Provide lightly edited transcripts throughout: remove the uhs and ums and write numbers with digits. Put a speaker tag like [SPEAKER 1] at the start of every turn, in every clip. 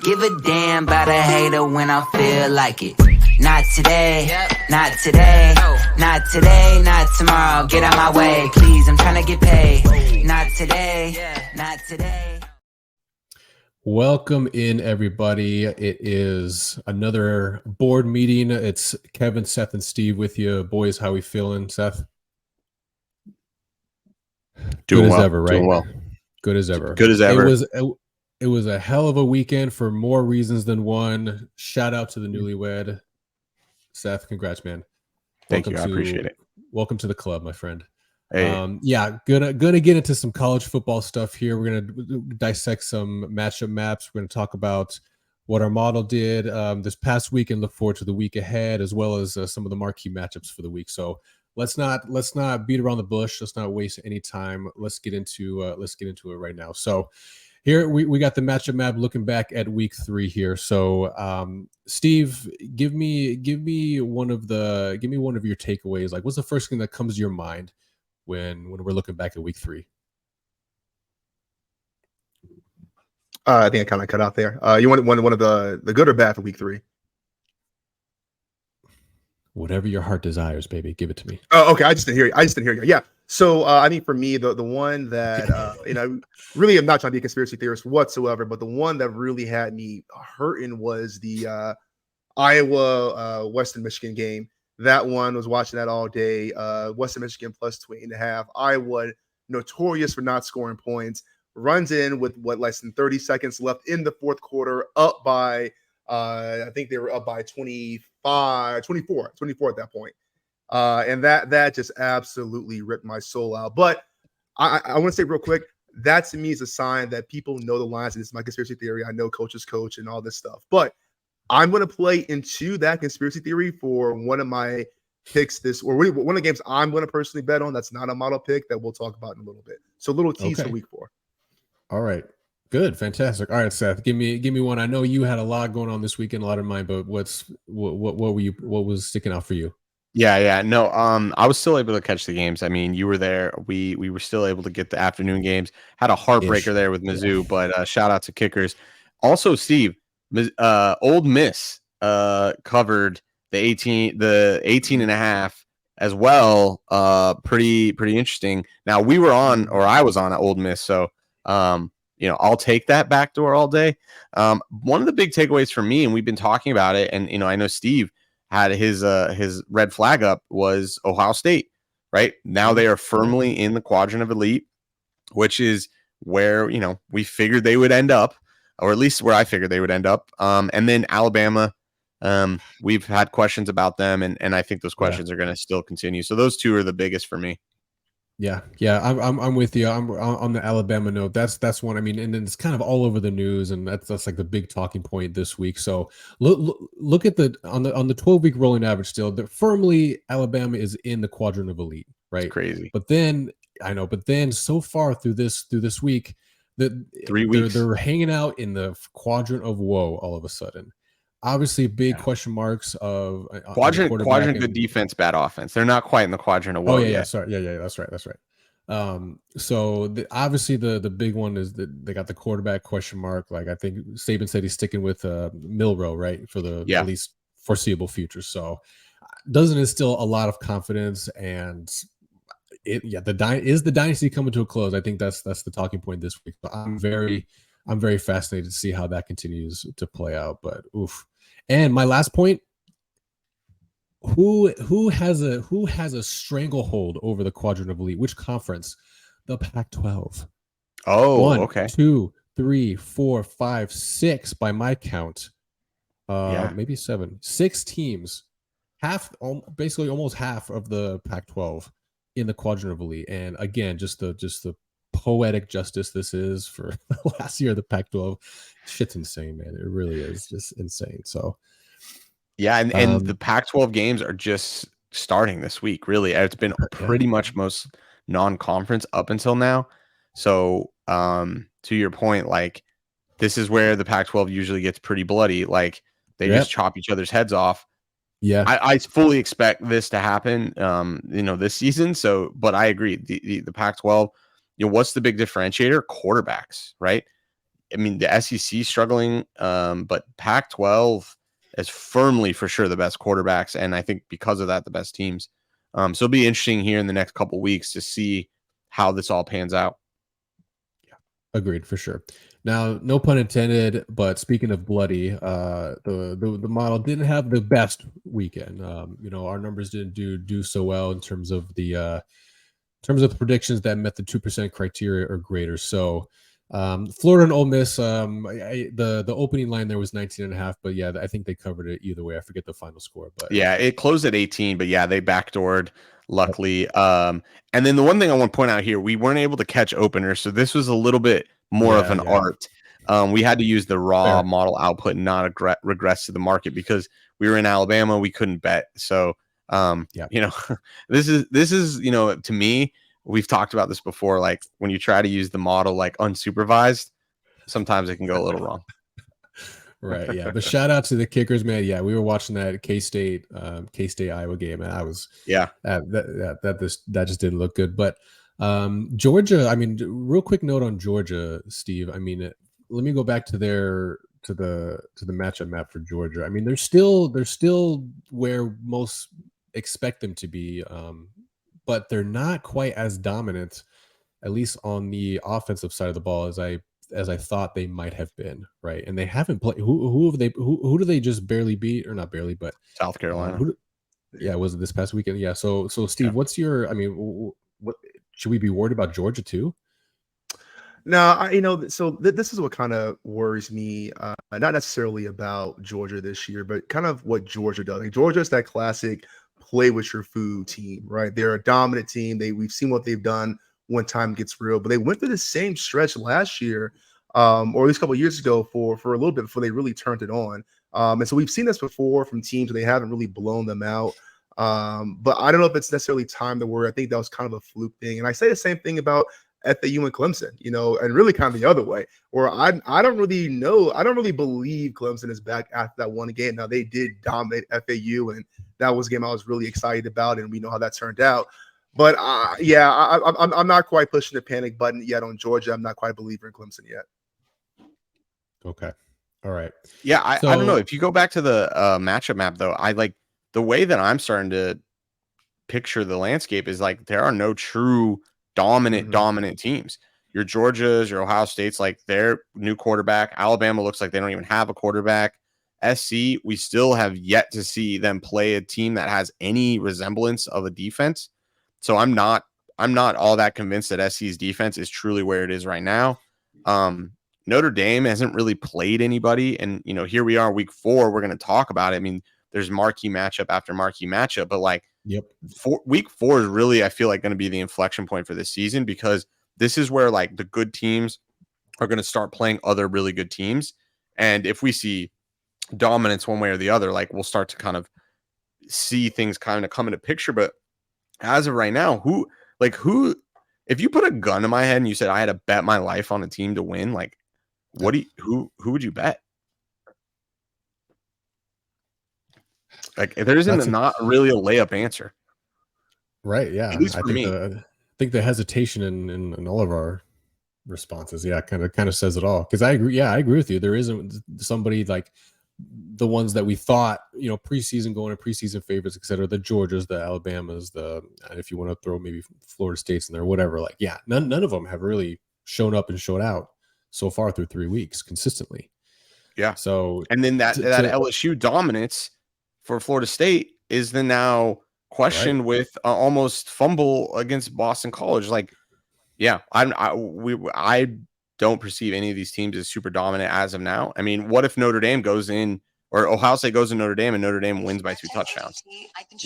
[SPEAKER 1] Give a damn about a hater when I feel like it. Not today, not today, not today, not tomorrow. Get out my way, please, I'm trying to get paid. Not today, not today.
[SPEAKER 2] Welcome in, everybody. It is another board meeting. It's Kevin, Seth, and Steve with you. Boys, how we feeling, Seth?
[SPEAKER 3] Doing
[SPEAKER 2] Good
[SPEAKER 3] well.
[SPEAKER 2] as ever, right?
[SPEAKER 3] Doing well.
[SPEAKER 2] Good as ever.
[SPEAKER 3] Good as ever.
[SPEAKER 2] It was a hell of a weekend for more reasons than one. Shout out to the newlywed. Seth, congrats, man.
[SPEAKER 3] Thank you. I appreciate it.
[SPEAKER 2] Welcome to the club, my friend.
[SPEAKER 3] Hey.
[SPEAKER 2] Gonna get into some college football stuff here. We're gonna dissect some matchup maps. We're gonna talk about what our model did this past week and look forward to the week ahead, as well as some of the marquee matchups for the week. So let's not beat around the bush. Let's not waste any time. Let's get into it right now. So here we got the matchup map looking back at week 3 here. So Steve, give me one of your takeaways. Like, what's the first thing that comes to your mind when we're looking back at week 3?
[SPEAKER 4] I think I kind of cut out there. You want one of the good or bad for week 3?
[SPEAKER 2] Whatever your heart desires, baby. Give it to me.
[SPEAKER 4] Oh, okay. I just didn't hear you. Yeah. So I mean, for me, the one that really, I'm not trying to be a conspiracy theorist whatsoever, but the one that really had me hurting was the Iowa Western Michigan game. That one, was watching that all day. Western Michigan plus 20.5. Iowa, notorious for not scoring points, runs in with less than 30 seconds left in the fourth quarter, up by I think they were up by 24 at that point. And that just absolutely ripped my soul out. But I want to say real quick, that to me is a sign that people know the lines. And it's my conspiracy theory. I know coaches coach and all this stuff, but I'm going to play into that conspiracy theory for one of my picks one of the games I'm going to personally bet on. That's not a model pick that we'll talk about in a little bit. So a little tease for week 4.
[SPEAKER 2] All right. Good. Fantastic. All right, Seth, give me one. I know you had a lot going on this weekend, a lot in mind, but what was sticking out for you?
[SPEAKER 3] Yeah. No, I was still able to catch the games. I mean, you were there. We were still able to get the afternoon games. Had a heartbreaker there with Mizzou, but shout out to kickers. Also, Steve, Ole Miss covered the 18.5 as well. Pretty interesting. Now I was on at Ole Miss, so I'll take that backdoor all day. One of the big takeaways for me, and we've been talking about it, and I know Steve had his red flag up, was Ohio State. Right now, they are firmly in the quadrant of elite, which is where we figured they would end up, or at least where I figured they would end up. And then Alabama, we've had questions about them, and I think those questions are going to still continue. So those two are the biggest for me.
[SPEAKER 2] Yeah, I'm with you. I'm on the Alabama note. That's one. I mean, and it's kind of all over the news, and that's like the big talking point this week. So look at on the 12-week rolling average. Still, firmly Alabama is in the quadrant of elite, right?
[SPEAKER 3] It's crazy.
[SPEAKER 2] But then so far through this week,
[SPEAKER 3] 3 weeks
[SPEAKER 2] they're hanging out in the quadrant of woe all of a sudden. Obviously, big question marks of
[SPEAKER 3] quadrant good defense, bad offense. They're not quite in the quadrant of woe yet.
[SPEAKER 2] Sorry. Yeah, that's right. So obviously the big one is that they got the quarterback question mark. Like, I think Saban said he's sticking with Milroe, right, for the at least foreseeable future. So doesn't instill a lot of confidence, and is the dynasty coming to a close? I think that's the talking point this week. But I'm very fascinated to see how that continues to play out. But oof. And my last point: who has a stranglehold over the quadrant of elite? Which conference? The Pac-12.
[SPEAKER 3] Oh,
[SPEAKER 2] 1,
[SPEAKER 3] okay.
[SPEAKER 2] 2, 3, 4, 5, 6 by my count. Maybe 7. 6 teams. Basically almost half of the Pac-12 in the quadrant of elite. And again, just the poetic justice this is for the last year of the Pac-12. Shit's insane, man. It really is just insane. So
[SPEAKER 3] and the Pac-12 games are just starting this week. Really, it's been pretty much most non-conference up until now. So to your point, like, this is where the Pac-12 usually gets pretty bloody. Like, they just chop each other's heads off.
[SPEAKER 2] Yeah,
[SPEAKER 3] I fully expect this to happen this season. So, but I agree, the Pac-12, what's the big differentiator? Quarterbacks, right? I mean, the SEC struggling, but Pac-12 is firmly for sure the best quarterbacks, and I think because of that, the best teams. So it'll be interesting here in the next couple weeks to see how this all pans out.
[SPEAKER 2] Agreed, for sure. Now, no pun intended, but speaking of bloody, the model didn't have the best weekend. Our numbers didn't do so well in terms of the predictions that met the 2% criteria or greater. So, Florida and Ole Miss, the opening line there was 19.5, but yeah, I think they covered it either way. I forget the final score, but
[SPEAKER 3] yeah, it closed at 18, but yeah, they backdoored luckily. And then the one thing I want to point out here, we weren't able to catch openers, so this was a little bit more of an art. We had to use the raw model output and not regress to the market because we were in Alabama. We couldn't bet. So, this is, to me, we've talked about this before. Like when you try to use the model, like unsupervised, sometimes it can go a little wrong.
[SPEAKER 2] Right. Yeah. But shout out to the kickers, man. Yeah. We were watching that K-State Iowa game, and I was, that just didn't look good. But Georgia, I mean, real quick note on Georgia, Steve. I mean, let me go back to the matchup map for Georgia. I mean, they're still where most expect them to be, but they're not quite as dominant, at least on the offensive side of the ball, as I thought they might have been, right? And they haven't played. Who do they just barely beat, or not barely, but
[SPEAKER 3] South Carolina?
[SPEAKER 2] Was it this past weekend? Yeah. So Steve, what's your? I mean, what should we be worried about Georgia too?
[SPEAKER 4] No, this is what kind of worries me. Not necessarily about Georgia this year, but kind of what Georgia does. Like, Georgia is that classic play with your food team, right? They're a dominant team. We've seen what they've done when time gets real, but they went through the same stretch last year, or at least a couple of years ago for a little bit before they really turned it on. And so we've seen this before from teams where they haven't really blown them out. But I don't know if it's necessarily time to worry. I think that was kind of a fluke thing. And I say the same thing about FAU and Clemson, and really kind of the other way, where I don't really know. I don't really believe Clemson is back after that one game. Now, they did dominate FAU, and that was a game I was really excited about, and we know how that turned out. But I'm not quite pushing the panic button yet on Georgia. I'm not quite a believer in Clemson yet.
[SPEAKER 2] Okay. All right.
[SPEAKER 3] Yeah, I don't know. If you go back to the matchup map, though, I like the way that I'm starting to picture the landscape is like there are no true dominant teams. Your Georgias, your Ohio States, like their new quarterback. Alabama looks like they don't even have a quarterback. SC, we still have yet to see them play a team that has any resemblance of a defense. So I'm not all that convinced that SC's defense is truly where it is right now. Notre Dame hasn't really played anybody, and here we are, week 4. We're going to talk about it. I mean, there's marquee matchup after marquee matchup, but like, week 4 is really, I feel like, going to be the inflection point for this season, because this is where like the good teams are going to start playing other really good teams, and if we see dominance one way or the other, like we'll start to kind of see things kind of come into picture. But as of right now, who, if you put a gun to my head and you said I had to bet my life on a team to win, like who would you bet? Like, there isn't not really a layup answer.
[SPEAKER 2] Right. Yeah.
[SPEAKER 3] At least for me.
[SPEAKER 2] I think the hesitation in all of our responses, kind of says it all. Because I agree. Yeah, I agree with you. There isn't somebody like the ones that we thought, preseason going to preseason favorites, etc. The Georgias, the Alabamas, and if you want to throw maybe Florida States in there, whatever. Like, yeah, none of them have really shown up and showed out so far through 3 weeks consistently.
[SPEAKER 3] Yeah.
[SPEAKER 2] So,
[SPEAKER 3] and then that LSU dominance for Florida State is then now questioned with almost fumble against Boston College. Like, yeah, I don't perceive any of these teams as super dominant as of now. I mean, what if Notre Dame goes in, or Ohio State goes in Notre Dame and Notre Dame wins by 2 touchdowns?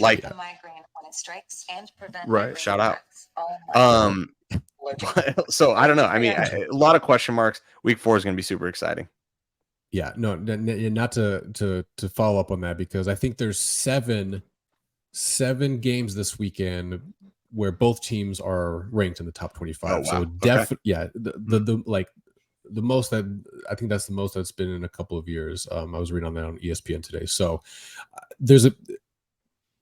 [SPEAKER 3] Like,
[SPEAKER 4] right.
[SPEAKER 3] Shout out. So I don't know. I mean, a lot of question marks. Week 4 is going to be super exciting.
[SPEAKER 2] Yeah, no, not to follow up on that, because I think there's seven games this weekend where both teams are ranked in the top 25. Oh, wow. So the most that I think that's the most that's been in a couple of years. I was reading on that on ESPN today. So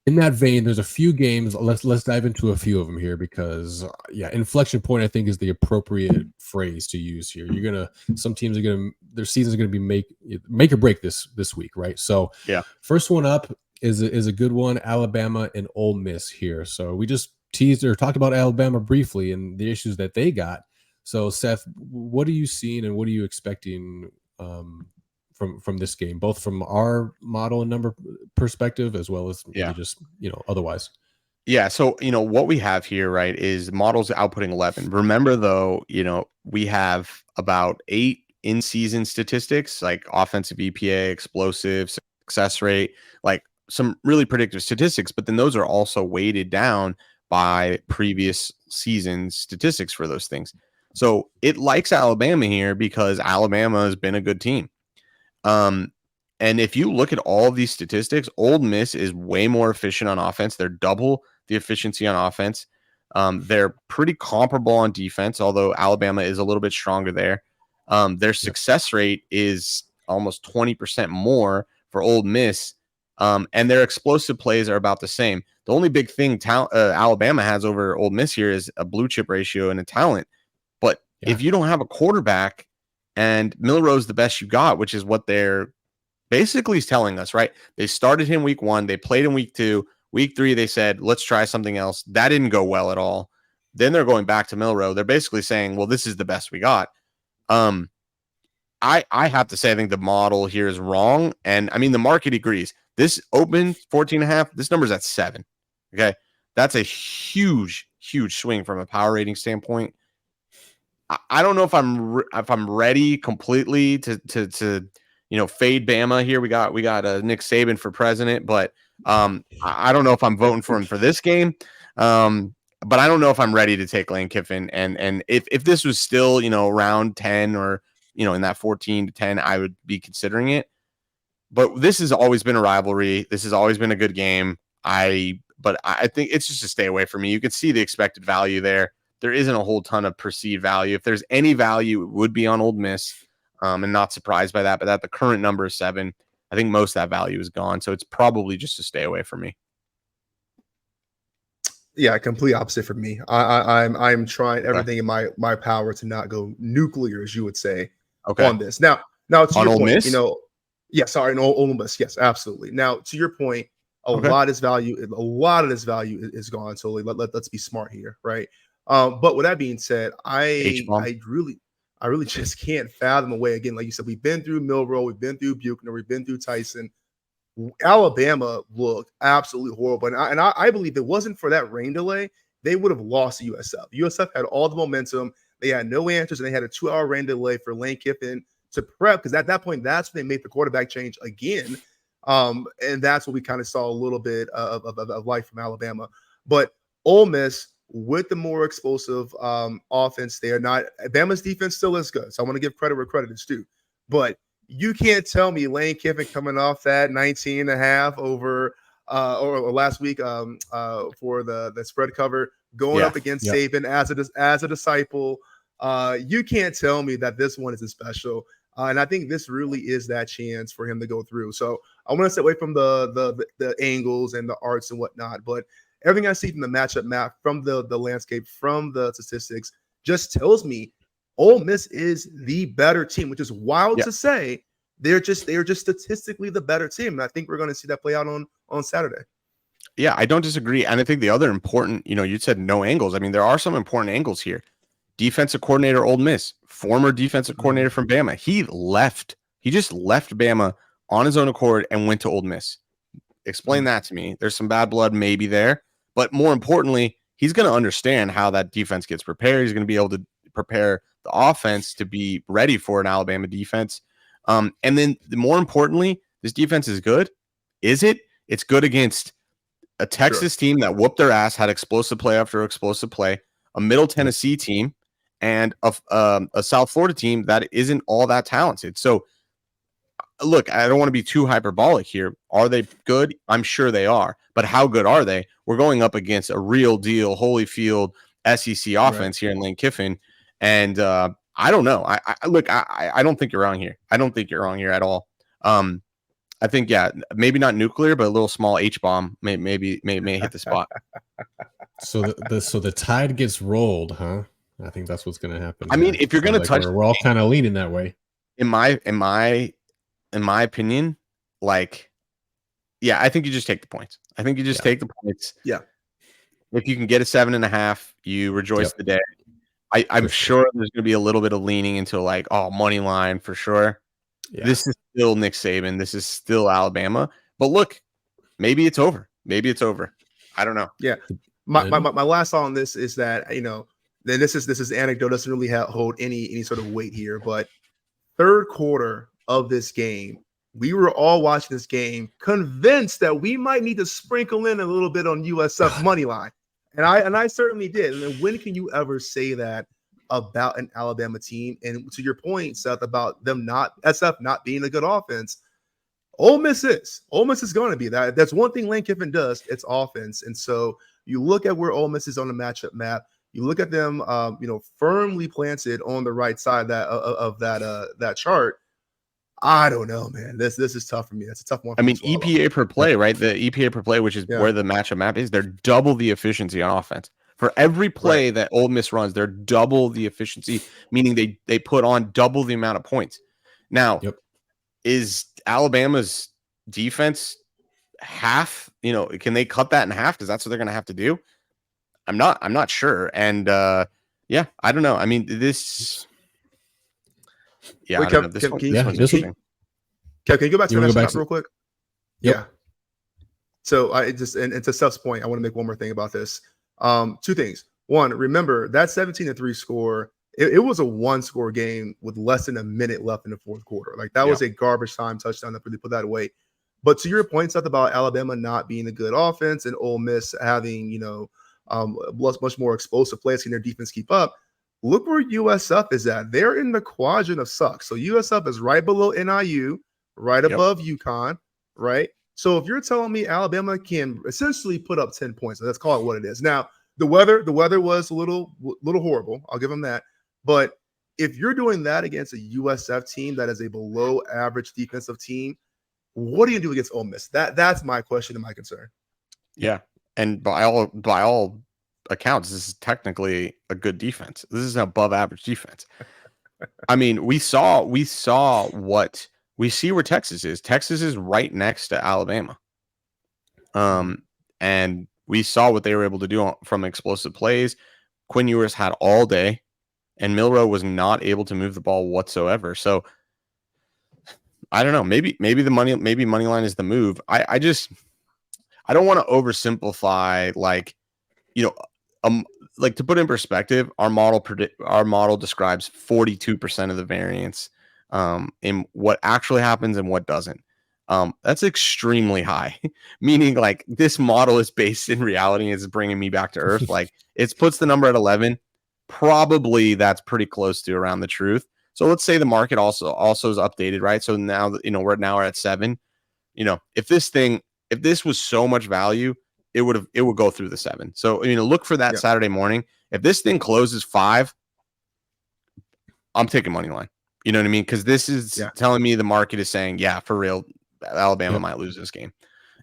[SPEAKER 2] in that vein, there's a few games. Let's dive into a few of them here because inflection point I think is the appropriate phrase to use here. Some teams are gonna their season's gonna be make or break this week, right? So first one up is a good one, Alabama and Ole Miss here. So we just teased or talked about Alabama briefly and the issues that they got. So Seth, what are you seeing and what are you expecting from this game, both from our model and number perspective, as well as maybe just, otherwise?
[SPEAKER 3] Yeah. So, what we have here, right, is models outputting 11. Remember, though, we have about 8 in-season statistics, like offensive EPA, explosive, success rate, like some really predictive statistics. But then those are also weighted down by previous season statistics for those things. So it likes Alabama here because Alabama has been a good team. And if you look at all of these statistics, Ole Miss is way more efficient on offense. They're double the efficiency on offense. They're pretty comparable on defense, although Alabama is a little bit stronger there. Their success rate is almost 20% more for Ole Miss, and their explosive plays are about the same. The only big thing Alabama has over Ole Miss here is a blue chip ratio and a talent. But if you don't have a quarterback, and Milroe's the best you got, which is what they're basically telling us, right? They started him week 1. They played in week 2. Week 3, they said, let's try something else. That didn't go well at all. Then they're going back to Milroe. They're basically saying, well, this is the best we got. I have to say, I think the model here is wrong. And I mean, the market agrees. This opened 14.5. This number's at 7. Okay. That's a huge, huge swing from a power rating standpoint. I don't know if I'm ready completely to fade Bama here. We got Nick Saban for president, but I don't know if I'm voting for him for this game. But I don't know if I'm ready to take Lane Kiffin. And if this was still around 10 or in that 14 to 10, I would be considering it. But this has always been a rivalry. This has always been a good game. But I think it's just a stay away from me. You can see the expected value there. There isn't a whole ton of perceived value. If there's any value, it would be on Ole Miss. And not surprised by that. But at the current number is 7, I think most of that value is gone. So it's probably just a stay away from me.
[SPEAKER 4] Yeah, complete opposite for me. I'm trying everything in my power to not go nuclear, as you would say, on this. Now to
[SPEAKER 3] on
[SPEAKER 4] your
[SPEAKER 3] Ole
[SPEAKER 4] point,
[SPEAKER 3] Miss?
[SPEAKER 4] Ole Miss, yes, absolutely. Now to your point, a lot of this value is gone. So let's be smart here, right? But with that being said, I really just can't fathom a way. Again, like you said, we've been through Milroe, we've been through Buchner, we've been through Tyson. Alabama looked absolutely horrible. And I believe if it wasn't for that rain delay, they would have lost to USF. USF had all the momentum. They had no answers, and they had a 2-hour rain delay for Lane Kiffin to prep, because at that point, that's when they made the quarterback change again. And that's what we kind of saw a little bit of life from Alabama. But Ole Miss, with the more explosive offense, they are not. Bama's defense still is good, so I want to give credit where credit is due. But you can't tell me Lane Kiffin coming off that 19.5 over or last week for the spread cover, going up against Saban as a disciple. You can't tell me that this one isn't special. And I think this really is that chance for him to go through. So I want to stay away from the angles and the arts and whatnot, but everything I see from the matchup map, from the landscape, from the statistics, just tells me Ole Miss is the better team, which is wild to say. They're just statistically the better team. And I think we're going to see that play out on Saturday.
[SPEAKER 3] Yeah, I don't disagree. And I think the other important, you said no angles. I mean, there are some important angles here. Defensive coordinator, Ole Miss, former defensive coordinator from Bama. He just left Bama on his own accord and went to Ole Miss. Explain that to me. There's some bad blood maybe there, but more importantly, he's going to understand how that defense gets prepared. He's going to be able to prepare the offense to be ready for an Alabama defense. And then more importantly, this defense is good. Is it? It's good against a Texas team that whooped their ass, had explosive play after explosive play, a Middle Tennessee team, and a South Florida team that isn't all that talented. So, look, I don't want to be too hyperbolic here. Are they good? I'm sure they are. But how good are they? We're going up against a real deal Holyfield SEC offense here in Lane Kiffin. And I don't know. I don't think you're wrong here. I don't think you're wrong here at all. I think, yeah, maybe not nuclear, but a little small H bomb may hit the spot.
[SPEAKER 2] So the tide gets rolled, huh? I think that's what's going to happen.
[SPEAKER 3] I mean, if you're going to touch,
[SPEAKER 2] we're all kind of leaning that way.
[SPEAKER 3] In my opinion, like, yeah, I think you just take the points. I think you just take the points.
[SPEAKER 4] Yeah.
[SPEAKER 3] If you can get a 7.5, you rejoice the day. I'm sure there's going to be a little bit of leaning into like, oh, money line for sure. Yeah. This is still Nick Saban. This is still Alabama. But look, maybe it's over. Maybe it's over. I don't know.
[SPEAKER 4] Yeah. My last thought on this is that, you know, then this is anecdote, doesn't really hold any sort of weight here, but third quarter of this game, we were all watching this game convinced that we might need to sprinkle in a little bit on USF money line. And I certainly did. And then when can you ever say that about an Alabama team? And to your point, Seth, about them SF not being a good offense, Ole Miss is going to be that. That's one thing Lane Kiffin does. It's offense. And so you look at where Ole Miss is on the matchup map. You look at them, firmly planted on the right side of that chart. I don't know, man. This is tough for me. That's a tough one.
[SPEAKER 3] I mean, EPA per play, right? The EPA per play, which is where the matchup map is, they're double the efficiency on offense. For every play that Ole Miss runs, they're double the efficiency, meaning they put on double the amount of points. Now, is Alabama's defense half? Can they cut that in half? Because that's what they're going to have to do. I'm not sure. And I don't know. I mean, this. Yeah,
[SPEAKER 4] wait,
[SPEAKER 3] Kev,
[SPEAKER 4] can you go back to the next map real quick?
[SPEAKER 2] Yep.
[SPEAKER 4] Yeah. So and to Steph's point, I want to make one more thing about this. Two things. One, remember that 17-3 score. It was a one-score game with less than a minute left in the fourth quarter. Like that was a garbage time touchdown that really put that away. But to your point, Seth, about Alabama not being a good offense and Ole Miss having much more explosive plays, can their defense keep up? Look where USF is at. They're in the quadrant of sucks. So USF is right below NIU, right above UConn, right? So if you're telling me Alabama can essentially put up 10 points, let's call it what it is. Now, the weather was a little horrible. I'll give them that. But if you're doing that against a USF team that is a below average defensive team, what do you do against Ole Miss? That's my question and my concern.
[SPEAKER 3] Yeah. And by all accounts, this is technically a good defense. This is an above average defense. I mean, we saw what we see where Texas is. Texas is right next to Alabama. And we saw what they were able to do from explosive plays. Quinn Ewers had all day, and Milroe was not able to move the ball whatsoever. So I don't know. Maybe money line is the move. I don't want to oversimplify, like to put in perspective, our model describes 42% of the variance in what actually happens and what doesn't. That's extremely high, meaning like this model is based in reality and it's bringing me back to earth. Like it puts the number at 11. Probably that's pretty close to around the truth. So let's say the market also is updated, right? So now we're at 7. If this was so much value, it would go through the 7. So look for that Saturday morning. If this thing closes 5, I'm taking money line. You know what I mean? Because this is telling me the market is saying, yeah, for real, Alabama might lose this game.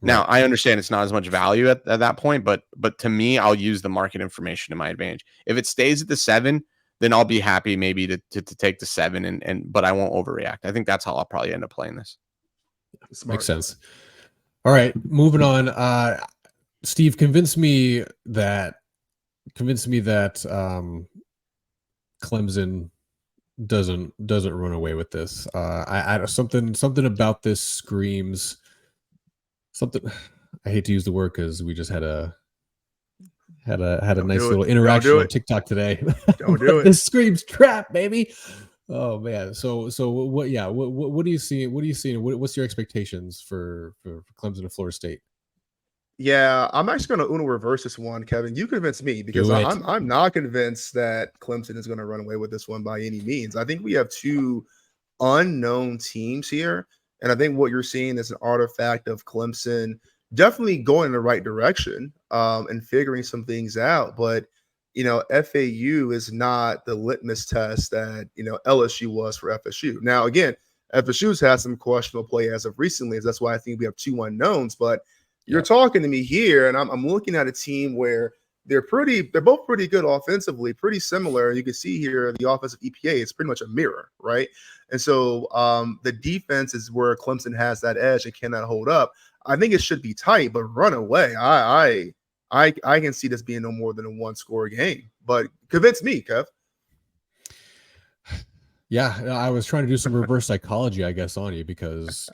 [SPEAKER 3] Right. Now I understand it's not as much value at that point, but to me, I'll use the market information to my advantage. If it stays at the 7, then I'll be happy maybe to take the 7 but I won't overreact. I think that's how I'll probably end up playing this.
[SPEAKER 2] Smart. Makes sense. All right, moving on. Steve, convince me that Clemson doesn't run away with this. I something about this screams something. I hate to use the word because we just had a nice little interaction on TikTok today.
[SPEAKER 4] Don't do it.
[SPEAKER 2] This screams trap, baby. Oh man. So what? Yeah. What do you see? What are you seeing? What's your expectations for Clemson and Florida State?
[SPEAKER 4] Yeah, I'm actually going to Uno reverse this one, Kevin. You convince me because I'm not convinced that Clemson is going to run away with this one by any means. I think we have two unknown teams here, and I think what you're seeing is an artifact of Clemson definitely going in the right direction and figuring some things out. But FAU is not the litmus test that LSU was for FSU. Now, again, FSU's had some questionable play as of recently. That's why I think we have 2 unknowns. But you're
[SPEAKER 2] Yep.
[SPEAKER 4] talking to me here, and I'm looking at a team where they're both pretty good offensively, pretty similar. You can see here the offensive EPA is pretty much a mirror, right? And so the defense is where Clemson has that edge and cannot hold up. I think it should be tight, but run away. I can see this being no more than a 1-score game. But convince me, Kev.
[SPEAKER 2] Yeah, I was trying to do some reverse psychology, I guess, on you because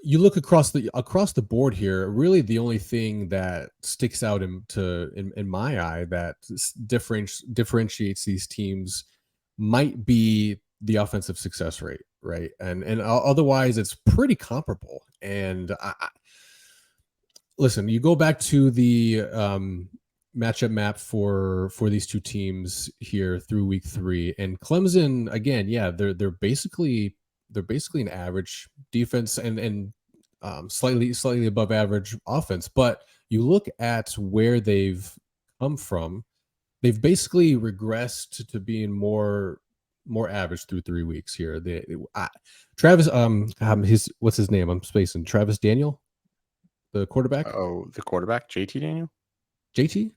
[SPEAKER 2] you look across the board here. Really, the only thing that sticks out in my eye that differentiates these teams might be the offensive success rate, right? And otherwise, it's pretty comparable. And listen, you go back to the matchup map for these two teams here through week 3, and Clemson again, yeah, they're basically an average defense and slightly above average offense. But you look at where they've come from, they've basically regressed to being more average through 3 weeks here. Travis, what's his name? I'm spacing. Travis Daniel, the quarterback.
[SPEAKER 3] Oh, the quarterback, JT Daniel.
[SPEAKER 2] JT?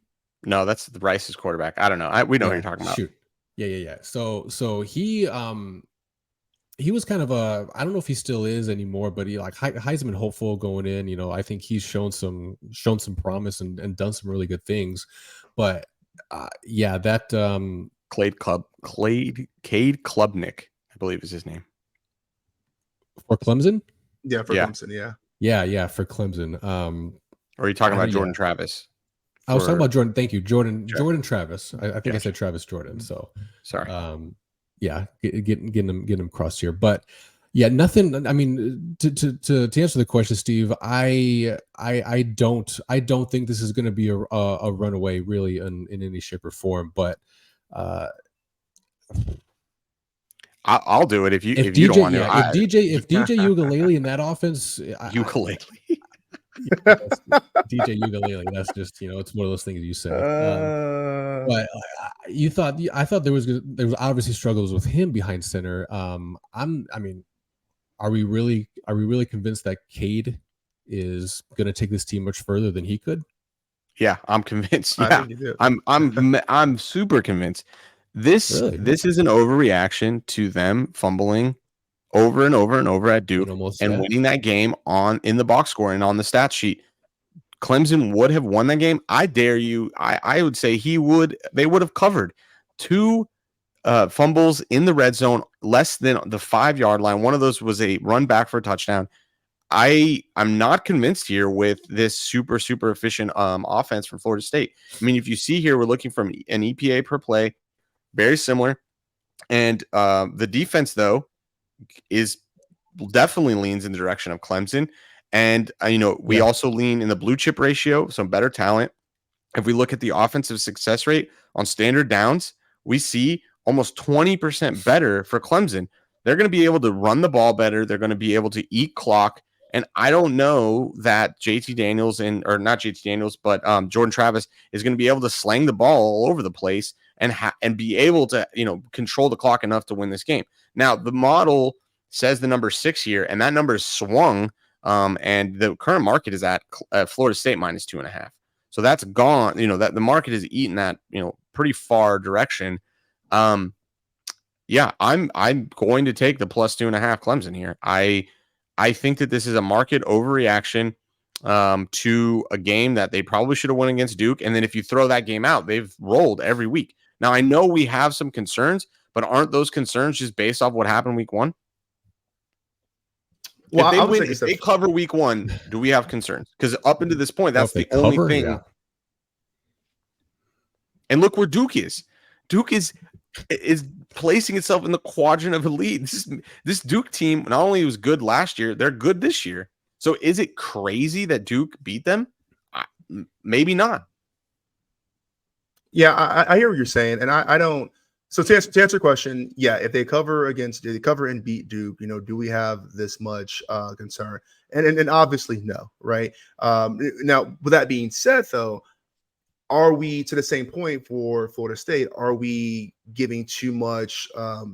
[SPEAKER 3] No, that's the Rice's quarterback. I don't know. We know what you're talking about.
[SPEAKER 2] Shoot. Yeah. So he was kind of I don't know if he still is anymore, but he like Heisman hopeful going in. You know, I think he's shown some promise and done some really good things. But yeah, that
[SPEAKER 3] Cade Klubnik, I believe is his name.
[SPEAKER 2] For Clemson?
[SPEAKER 4] Yeah, for Clemson, yeah.
[SPEAKER 2] Yeah, for Clemson.
[SPEAKER 3] Or are you talking about Jordan Travis?
[SPEAKER 2] I was talking about Jordan. Thank you, Jordan Travis. I think I said Travis Jordan. So
[SPEAKER 3] sorry.
[SPEAKER 2] Yeah, getting him crossed here, but yeah, nothing. I mean, to answer the question, Steve, I don't think this is going to be a runaway really in any shape or form. But
[SPEAKER 3] I'll do it if you
[SPEAKER 2] DJ,
[SPEAKER 3] don't want to.
[SPEAKER 2] If DJ Ukulele in that offense,
[SPEAKER 3] Ukulele.
[SPEAKER 2] DJ Ukulele. That's just, it's one of those things you say. But I thought there was obviously struggles with him behind center. I mean, are we really convinced that Cade is going to take this team much further than he could?
[SPEAKER 3] Yeah, I'm convinced. Yeah, I'm super convinced. This is an overreaction to them fumbling over and over and over at Duke and winning that game in the box score and on the stat sheet. Clemson would have won that game. I dare you. I would say they would have covered 2 fumbles in the red zone, less than the 5-yard line. One of those was a run back for a touchdown. I'm not convinced here with this super efficient offense from Florida State. I mean, if you see here, we're looking from an EPA per play, very similar. And the defense, though, definitely leans in the direction of Clemson. And, we also lean in the blue chip ratio, some better talent. If we look at the offensive success rate on standard downs, we see almost 20% better for Clemson. They're going to be able to run the ball better. They're going to be able to eat clock. And I don't know that JT Daniels not JT Daniels, but Jordan Travis is going to be able to slang the ball all over the place and be able to, control the clock enough to win this game. Now, the model says the number 6 here, and that number is swung. And the current market is at Florida State -2.5. So that's gone. That the market has eaten that, pretty far direction. Yeah, I'm going to take the +2.5 Clemson here. I think that this is a market overreaction to a game that they probably should have won against Duke. And then if you throw that game out, they've rolled every week. Now, I know we have some concerns, but aren't those concerns just based off what happened week 1? Well, if they cover week 1, do we have concerns? Because up until this point, that's the only thing. Yeah. And look where Duke is. Duke is placing itself in the quadrant of elite. This Duke team not only was good last year, they're good this year. So is it crazy that Duke beat them? Maybe not.
[SPEAKER 4] Yeah, I hear what you're saying, and I don't. So to answer your question, yeah, if they cover and beat Duke, do we have this much concern? And obviously no, right? Now, with that being said, though, are we, to the same point for Florida State, are we giving too much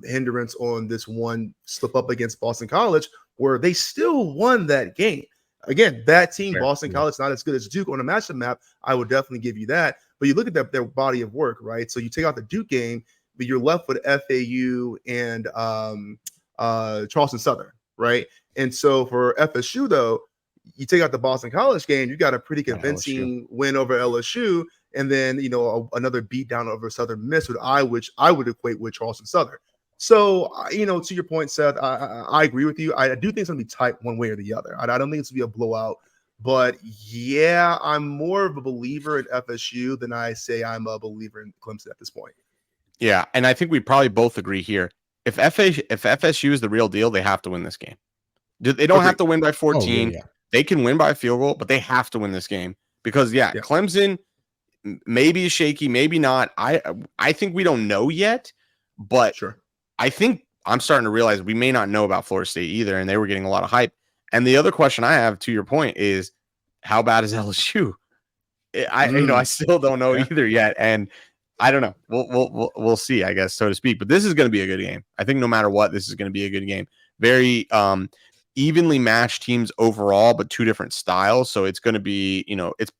[SPEAKER 4] hindrance on this one slip up against Boston College where they still won that game? Again, that team, Boston College, not as good as Duke on a matchup map. I would definitely give you that. But you look at their body of work, right? So you take out the Duke game, but you're left with FAU and Charleston Southern, right? And so for FSU, though, you take out the Boston College game, you got a pretty convincing win over LSU, and then another beat down over Southern Miss, which I would equate with Charleston Southern. So to your point, Seth, I agree with you. I do think it's gonna be tight one way or the other. I don't think it's gonna be a blowout, but yeah, I'm more of a believer in FSU than I say I'm a believer in Clemson at this point.
[SPEAKER 3] Yeah, and I think we probably both agree here. If FSU is the real deal, they have to win this game. They don't have to win by 14.
[SPEAKER 2] Oh, yeah.
[SPEAKER 3] They can win by a field goal, but they have to win this game because Clemson maybe is shaky, maybe not. I think we don't know yet, but I think I'm starting to realize we may not know about Florida State either, and they were getting a lot of hype. And the other question I have, to your point, is how bad is LSU? I still don't know either yet, and I don't know. We'll see, I guess, so to speak. But this is going to be a good game. I think no matter what, this is going to be a good game. Very evenly matched teams overall, but two different styles. So it's going to be, it's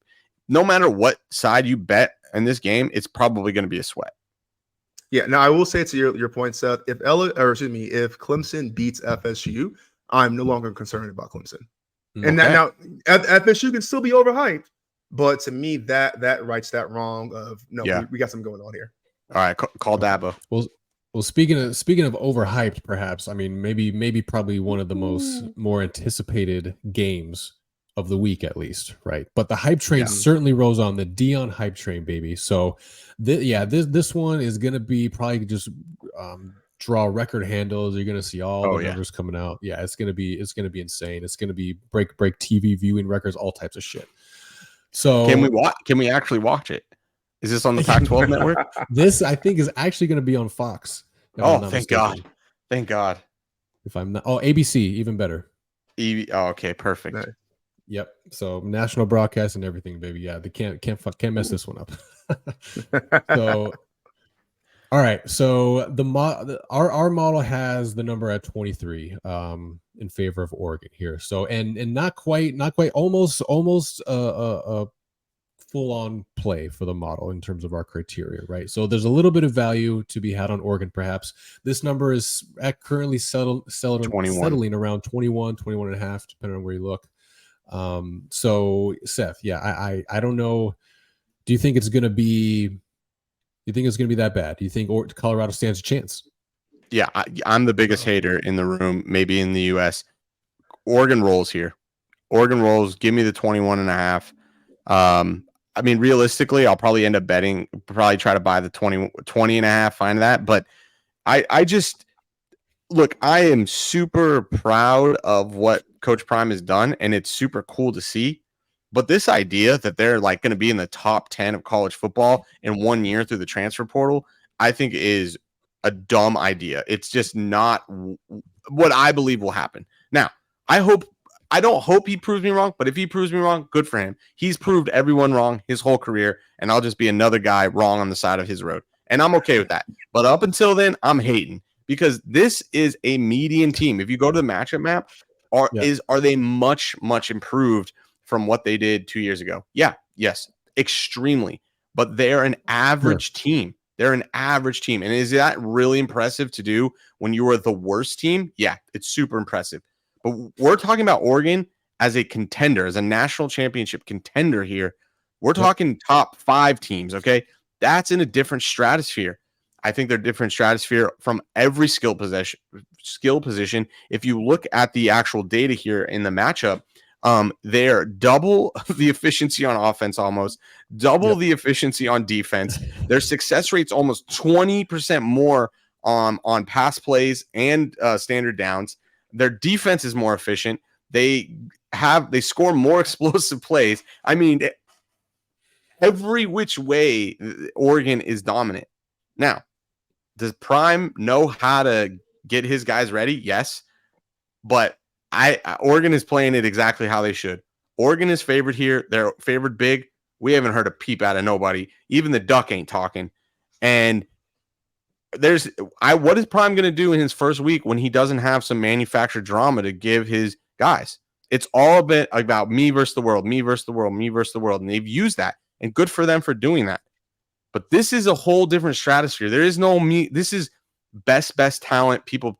[SPEAKER 3] no matter what side you bet in this game, it's probably going to be a sweat.
[SPEAKER 4] Yeah. Now I will say to your point, Seth, if Clemson beats FSU, I'm no longer concerned about Clemson. Okay. And now FSU can still be overhyped, but to me that rights that wrong of we got something going on here.
[SPEAKER 3] All right, call Dabo.
[SPEAKER 2] Well, speaking of overhyped, perhaps, I mean, maybe probably one of the more anticipated games of the week, at least, right? But the hype train certainly rose on, the Dion hype train, baby. So, this one is gonna be probably just draw record handles. You're gonna see all the numbers coming out. Yeah, it's gonna be insane. It's gonna be break TV viewing records, all types of shit. So
[SPEAKER 3] can we actually watch it? Is this on the Pac-12 network?
[SPEAKER 2] This, I think, is actually going to be on Fox.
[SPEAKER 3] Thank God. Thank God.
[SPEAKER 2] If I'm not, ABC, even better.
[SPEAKER 3] Okay, perfect.
[SPEAKER 2] Right. Yep. So national broadcast and everything, baby. Yeah, they can't mess this one up. So, all right. So our model has the number at 23 in favor of Oregon here. So and not quite, almost full-on play for the model in terms of our criteria, right? So there's a little bit of value to be had on Oregon, perhaps. This number is currently settling around 21 and a half, depending on where you look. So Seth, I don't know. Do you think it's going to be that bad? Do you think Colorado stands a chance?
[SPEAKER 3] Yeah, I'm the biggest hater in the room, maybe in the U.S. Oregon rolls here. Oregon rolls. Give me the 21 and a half. I mean, realistically, I'll probably end up betting, probably try to buy the 20 and a half, find that. But I just, look, I am super proud of what Coach Prime has done, and it's super cool to see. But this idea that they're like going to be in the top 10 of college football in 1 year through the transfer portal, I think is a dumb idea. It's just not what I believe will happen. Now, I don't hope he proves me wrong, but if he proves me wrong, good for him. He's proved everyone wrong his whole career, and I'll just be another guy wrong on the side of his road. And I'm okay with that. But up until then, I'm hating because this is a median team. If you go to the matchup map, are they much, much improved from what they did 2 years ago? Yeah, yes, extremely. But they're an average team. They're an average team. And is that really impressive to do when you are the worst team? Yeah, it's super impressive. But we're talking about Oregon as a contender, as a national championship contender here. We're talking top 5 teams, okay? That's in a different stratosphere. I think they're different stratosphere from every skill position. If you look at the actual data here in the matchup, they're double the efficiency on offense, almost double the efficiency on defense. Their success rate's almost 20% more on pass plays and standard downs. Their defense is more efficient. They score more explosive plays. I mean, every which way, Oregon is dominant. Now, does Prime know how to get his guys ready? Yes, but Oregon is playing it exactly how they should. Oregon is favored here. They're favored big. We haven't heard a peep out of nobody. Even the duck ain't talking. And what is Prime going to do in his first week when he doesn't have some manufactured drama to give his guys? It's all been about me versus the world, me versus the world, me versus the world. And they've used that. And good for them for doing that. But this is a whole different stratosphere. There is no me. This is best talent. People,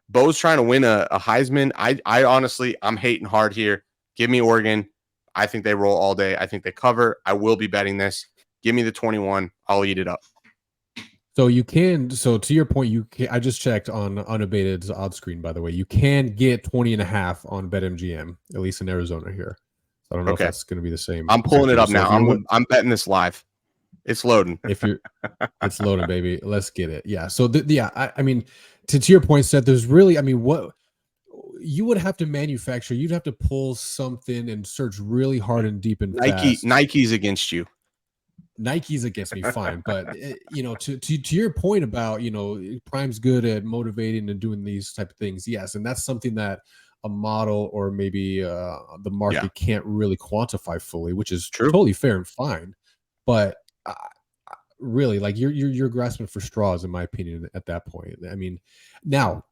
[SPEAKER 3] Bo's trying to win a Heisman. I honestly, I'm hating hard here. Give me Oregon. I think they roll all day. I think they cover. I will be betting this. Give me the 21. I'll eat it up.
[SPEAKER 2] So to your point, I just checked on Unabated's odds screen, by the way. You can get 20.5 on BetMGM, at least in Arizona here. So I don't know if that's going to be the same.
[SPEAKER 3] I'm pulling it up now. I'm betting this live. It's loading.
[SPEAKER 2] It's loading, baby. Let's get it. Yeah. So I mean, to your point, Seth, there's really, I mean, what you would have to manufacture, you'd have to pull something and search really hard and deep and fast.
[SPEAKER 3] Nike's against you.
[SPEAKER 2] Nike's against me, fine, but to your point about Prime's good at motivating and doing these type of things, yes, and that's something that a model or maybe the market can't really quantify fully, which is totally fair and fine, but really, like you're grasping for straws, in my opinion, at that point. I mean, now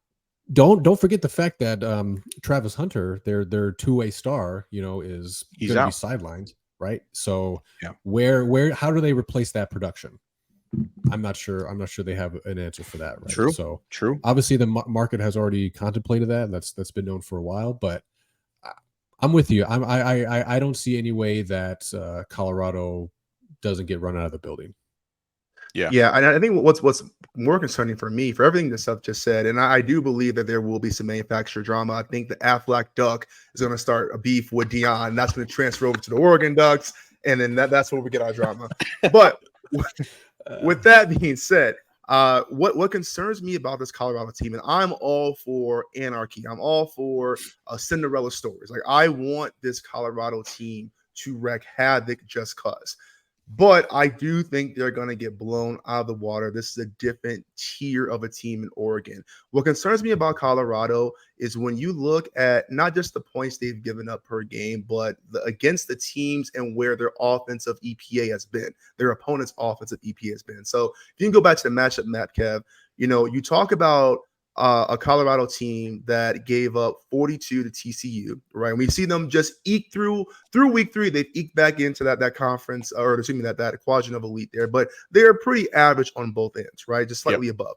[SPEAKER 2] don't forget the fact that Travis Hunter, their two-way star, is going to be sidelined. Right. So how do they replace that production? I'm not sure they have an answer for that. Right. True. Obviously the market has already contemplated that. And that's been known for a while, but I'm with you. I don't see any way that Colorado doesn't get run out of the building.
[SPEAKER 4] Yeah. And I think what's more concerning for me, for everything that Seth just said, and I do believe that there will be some manufacturer drama. I think the Aflac Duck is going to start a beef with Dion. That's going to transfer over to the Oregon Ducks, and then that's where we get our drama. But with that being said, what concerns me about this Colorado team, and I'm all for anarchy. I'm all for Cinderella stories. Like, I want this Colorado team to wreak havoc just cause. But I do think they're going to get blown out of the water. This is a different tier of a team in Oregon. What concerns me about Colorado is when you look at not just the points they've given up per game, but against the teams and where their offensive EPA has been, their opponent's offensive EPA has been. So if you can go back to the matchup, Matt, Kev, you talk about a Colorado team that gave up 42 to TCU, right? And we see them just eke through week 3. They've eked back into that conference, or excuse me, that quadrant of elite there, but they're pretty average on both ends, right? Just slightly above.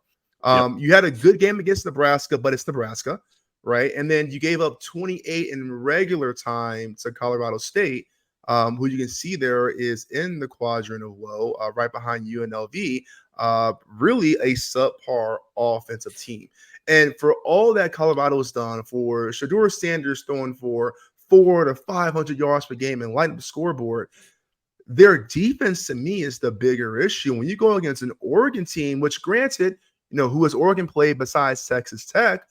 [SPEAKER 4] You had a good game against Nebraska, but it's Nebraska, right? And then you gave up 28 in regular time to Colorado State, who you can see there is in the quadrant of woe, right behind UNLV. Really a subpar offensive team. And for all that Colorado's done, for Shedeur Sanders throwing for 400 to 500 yards per game and lighting up the scoreboard, their defense to me is the bigger issue. When you go against an Oregon team, which granted, who has Oregon played besides Texas Tech,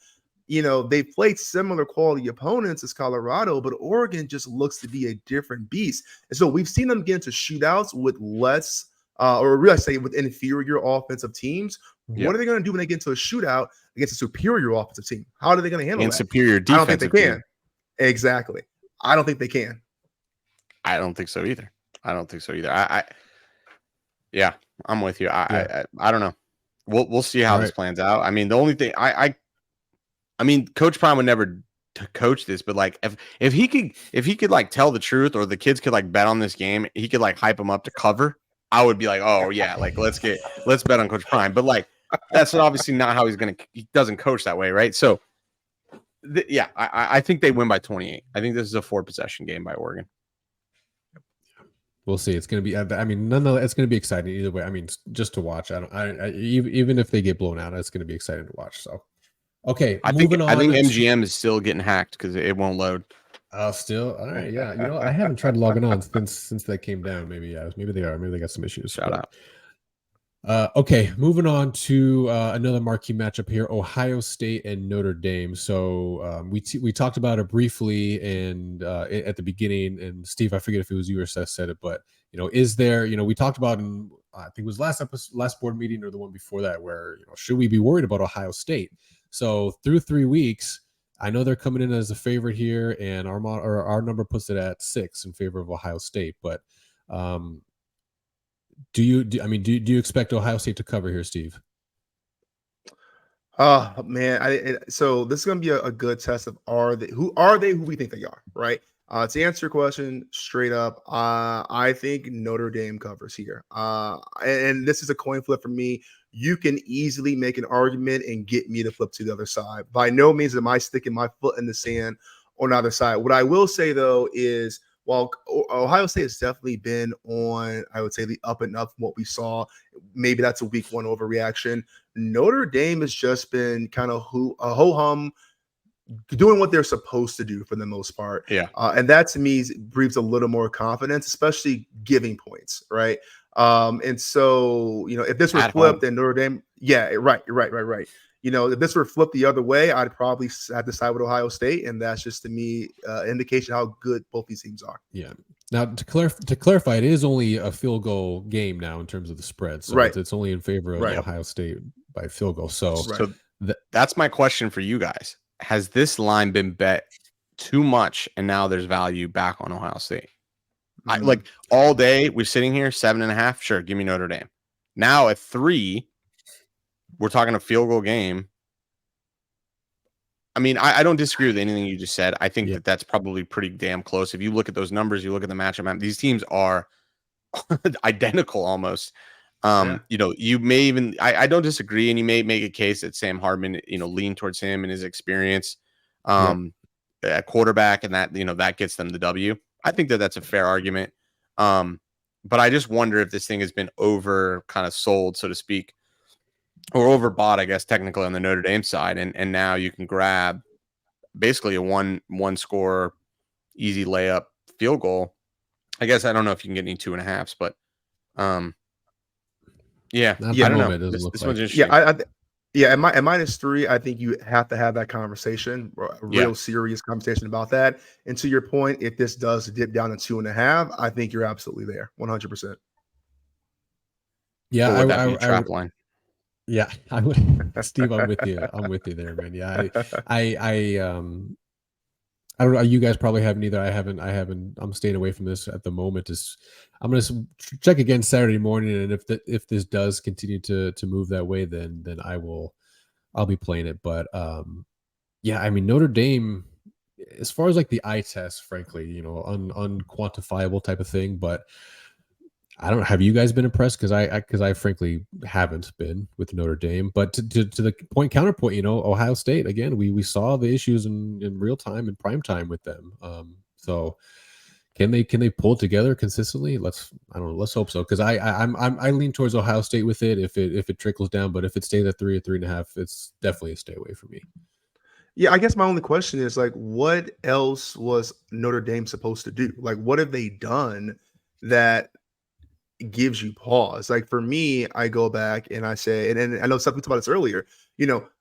[SPEAKER 4] they played similar quality opponents as Colorado, but Oregon just looks to be a different beast. And so we've seen them get into shootouts with less or really I say with inferior offensive teams. What are they going to do when they get into a shootout against a superior offensive team? How are they going to handle that?
[SPEAKER 3] Superior defensive
[SPEAKER 4] I don't think they can.
[SPEAKER 3] Team.
[SPEAKER 4] Exactly. I don't think they can.
[SPEAKER 3] I don't think so either. I'm with you. I don't know. We'll see how this plans out. I mean, the only thing I mean, Coach Prime would never coach this, but like if he could like tell the truth, or the kids could like bet on this game, he could like hype them up to cover. I would be like, oh yeah, like let's bet on Coach Prime. But like that's obviously not how he doesn't coach that way, right? So I think they win by 28. I think this is a 4-possession game by Oregon.
[SPEAKER 2] We'll see. It's going to be, I mean, nonetheless, it's going to be exciting either way. I mean, just to watch. Even if they get blown out, it's going to be exciting to watch. So, okay,
[SPEAKER 3] I think MGM is still getting hacked because it won't load.
[SPEAKER 2] Still, all right, yeah. I haven't tried logging on since that came down. Maybe they are. Maybe they got some issues.
[SPEAKER 3] Shout out.
[SPEAKER 2] Okay, moving on to another marquee matchup here: Ohio State and Notre Dame. So we talked about it briefly and at the beginning. And Steve, I forget if it was you or Seth said it, but is there? We talked about in I think it was last board meeting or the one before that, where should we be worried about Ohio State? So through 3 weeks, I know they're coming in as a favorite here, and our number puts it at 6 in favor of Ohio State. But do you expect Ohio State to cover here, Steve?
[SPEAKER 4] Oh man, so this is going to be a good test of who we think they are, right? To answer your question straight up, I think Notre Dame covers here. And this is a coin flip for me. You can easily make an argument and get me to flip to the other side. By no means am I sticking my foot in the sand on either side. What I will say though is, while Ohio State has definitely been on, I would say, the up and up from what we saw, maybe that's a week 1 overreaction. Notre Dame has just been kind of ho-hum, doing what they're supposed to do for the most part.
[SPEAKER 3] Yeah.
[SPEAKER 4] And that to me breeds a little more confidence, especially giving points, right? And so, if this were flipped and Notre Dame, right. If this were flipped the other way, I'd probably have to side with Ohio State, and that's just to me indication how good both these teams are.
[SPEAKER 2] Yeah. Now to clarify, it is only a field goal game now in terms of the spread, so it's only in favor of Ohio State by field goal. So
[SPEAKER 3] that's my question for you guys. Has this line been bet too much, and now there's value back on Ohio State? Like all day we're sitting here 7.5. Sure, give me Notre Dame. Now at 3, we're talking a field goal game. I mean, I don't disagree with anything you just said. I think that that's probably pretty damn close. If you look at those numbers, you look at the matchup map, these teams are identical almost. You may even, I don't disagree, and you may make a case that Sam Hartman, lean towards him and his experience at quarterback, and that, that gets them the W. I think that that's a fair argument. But I just wonder if this thing has been over kind of sold, so to speak, or overbought, I guess, technically on the Notre Dame side. And now you can grab basically a one score, easy layup field goal. I guess I don't know if you can get any 2.5s, but I don't know. This one's interesting.
[SPEAKER 4] At -3, I think you have to have that conversation, a real serious conversation about that. And to your point, if this does dip down to 2.5, I think you're absolutely there, 100%.
[SPEAKER 2] Yeah,
[SPEAKER 3] would that be a trap line?
[SPEAKER 2] Yeah, I would, Steve. I'm with you. I'm with you there, man. Yeah, I don't know. You guys probably haven't either. I haven't. I'm staying away from this at the moment. I'm going to check again Saturday morning, and if this does continue to move that way, then I'll be playing it. But I mean, Notre Dame, as far as like the eye test, frankly, unquantifiable type of thing. But I don't know. Have you guys been impressed? Because I frankly haven't been with Notre Dame. But to the counterpoint, Ohio State, again, we saw the issues in real time, in prime time with them. So can they pull it together consistently? Let's hope so. Because I lean towards Ohio State with it if it trickles down. But if it stays at 3 or 3.5, it's definitely a stay away from me.
[SPEAKER 4] Yeah, I guess my only question is, like, what else was Notre Dame supposed to do? Like, what have they done that gives you pause? Like, for me, I go back and I say, and I know something about this earlier,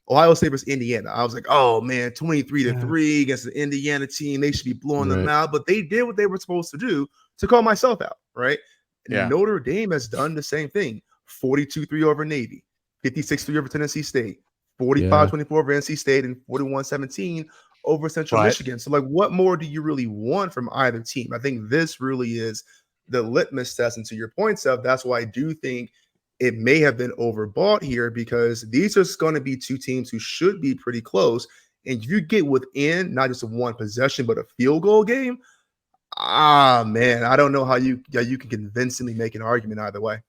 [SPEAKER 4] Ohio State versus Indiana. I was like, oh man, 23-3 against the Indiana team. They should be blowing them out, but they did what they were supposed to do to call myself out, right? Yeah. Notre Dame has done the same thing. 42-3 over Navy, 56-3 over Tennessee State, 45-24 over NC State, and 41-17 over Central Michigan. So, like, what more do you really want from either team? I think this really is the litmus test. And to your point, Seth, that's why I do think it may have been overbought here, because these are going to be two teams who should be pretty close. And if you get within not just one possession, but a field goal game, man, I don't know how you can convincingly make an argument either way.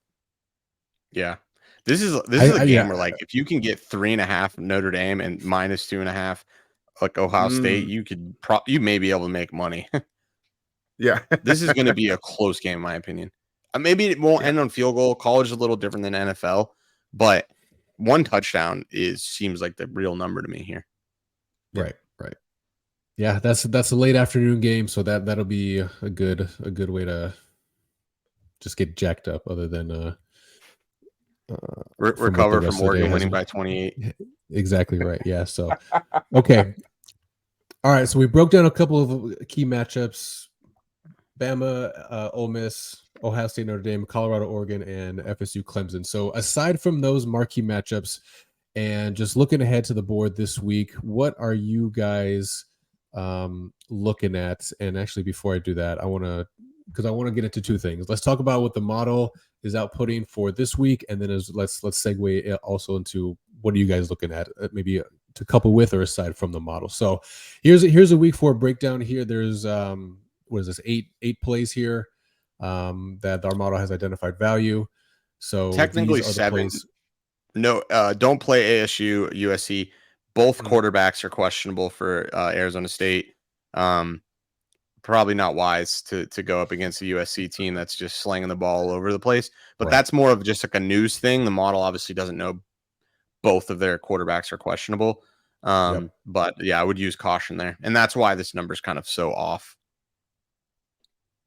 [SPEAKER 3] Yeah. This is a game where, like, if you can get 3.5 Notre Dame and -2.5 like Ohio State, you may be able to make money.
[SPEAKER 4] Yeah.
[SPEAKER 3] This is going to be a close game, in my opinion. Maybe it won't end on field goal. College is a little different than NFL, but one touchdown seems like the real number to me here.
[SPEAKER 2] Right. Yeah, that's a late afternoon game, so that'll be a good way to just get jacked up, other than
[SPEAKER 3] recover from Oregon winning by 28.
[SPEAKER 2] Exactly right. Yeah. So okay. All right. So we broke down a couple of key matchups: Bama, Ole Miss, Ohio State, Notre Dame, Colorado, Oregon, and FSU, Clemson. So aside from those marquee matchups, And just looking ahead to the board this week, what are you guys looking at? And actually, before I do that, I want to get into two things. Let's talk about what the model is outputting for this week, and then let's segue also into what are you guys looking at, maybe to couple with or aside from the model. So here's a week 4 breakdown here. There's what is this, eight plays here that our model has identified value. So
[SPEAKER 3] technically
[SPEAKER 2] these are
[SPEAKER 3] 7.
[SPEAKER 2] the plays.
[SPEAKER 3] No, don't play ASU, USC. Both quarterbacks are questionable for Arizona State. Probably not wise to go up against a USC team that's just slinging the ball all over the place. But that's more of just like a news thing. The model obviously doesn't know both of their quarterbacks are questionable. But yeah, I would use caution there. And that's why this number is kind of so off.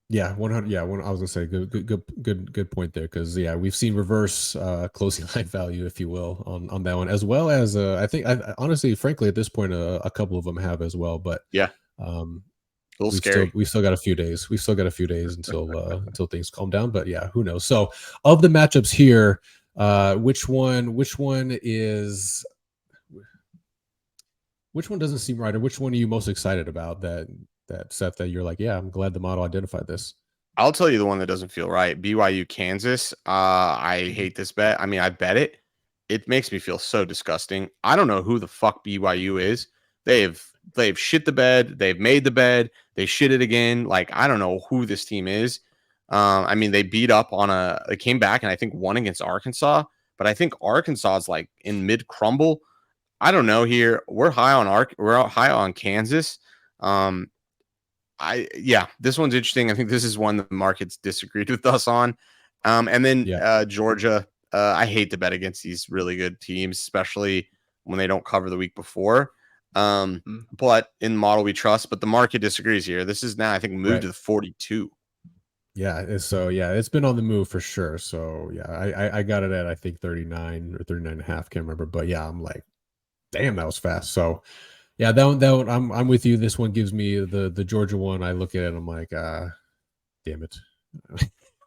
[SPEAKER 2] Yeah, 100. Yeah, I was gonna say good point there, because we've seen reverse closing line value, if you will, on that one, as well as I think honestly, frankly, at this point, a couple of them have as well. But
[SPEAKER 3] yeah, a little scary.
[SPEAKER 2] We've still got a few days. We've still got a few days until things calm down. But yeah, who knows? So of the matchups here, which one doesn't seem right, or which one are you most excited about that Seth, that you're like, yeah, I'm glad the model identified this?
[SPEAKER 3] I'll tell you the one that doesn't feel right. BYU, Kansas. I hate this bet. I mean, I bet it. It makes me feel so disgusting. I don't know who the fuck BYU is. They've shit the bed. They've made the bed. They shit it again. Like, I don't know who this team is. I mean, they beat up they came back and I think won against Arkansas, but I think Arkansas is like in mid crumble. I don't know here. We're high on Kansas. This one's interesting. I think this is one the market's disagreed with us on. And then Georgia. I hate to bet against these really good teams, especially when they don't cover the week before. But in the model we trust, but the market disagrees here. This is now, I think, moved to the 42.
[SPEAKER 2] Yeah. So it's been on the move for sure. So yeah, I got it at, I think, 39 or 39 and a half. Can't remember, but yeah, I'm like, damn, that was fast. So yeah, that one, I'm with you. This one gives me the Georgia one. I look at it, I'm like, damn it.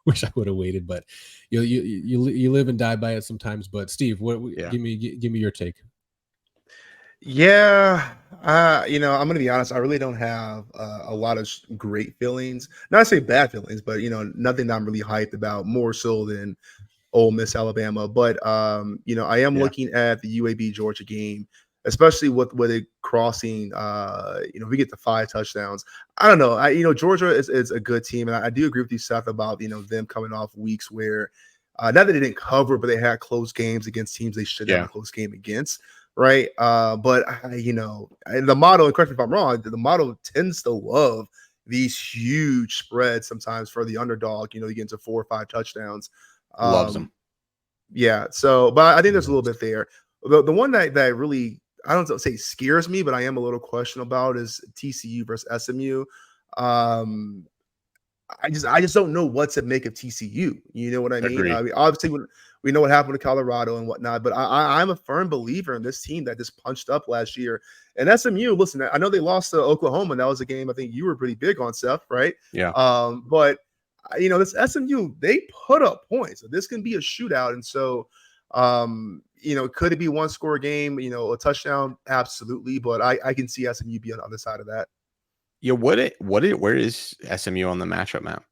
[SPEAKER 2] Wish I would have waited, but you live and die by it sometimes. But Steve, give me your take.
[SPEAKER 4] Yeah, I'm gonna be honest. I really don't have a lot of great feelings. Not to say bad feelings, but nothing that I'm really hyped about. More so than Ole Miss, Alabama. But I am looking at the UAB Georgia game, especially with it crossing. We get to 5 touchdowns. I don't know. Georgia is a good team, and I do agree with you, Seth, about them coming off weeks where not that they didn't cover, but they had close games against teams they should have a close game against. Right. But the model, and correct me if I'm wrong, the model tends to love these huge spreads sometimes for the underdog. You get into 4 or 5 touchdowns.
[SPEAKER 3] Loves them.
[SPEAKER 4] Yeah. So, but I think there's a little bit there. The one that really, I don't say scares me, but I am a little questionable about is TCU versus SMU. I just don't know what to make of TCU. You know what I mean? I mean, obviously, we know what happened to Colorado and whatnot, but I'm a firm believer in this team that just punched up last year. And SMU, listen, I know they lost to Oklahoma, and that was a game I think you were pretty big on, Seth, right?
[SPEAKER 3] Yeah.
[SPEAKER 4] But this SMU, they put up points. So this can be a shootout, and so could it be 1-score game? A touchdown, absolutely. But I can see SMU be on the other side of that.
[SPEAKER 3] Yeah, where is SMU on the matchup map?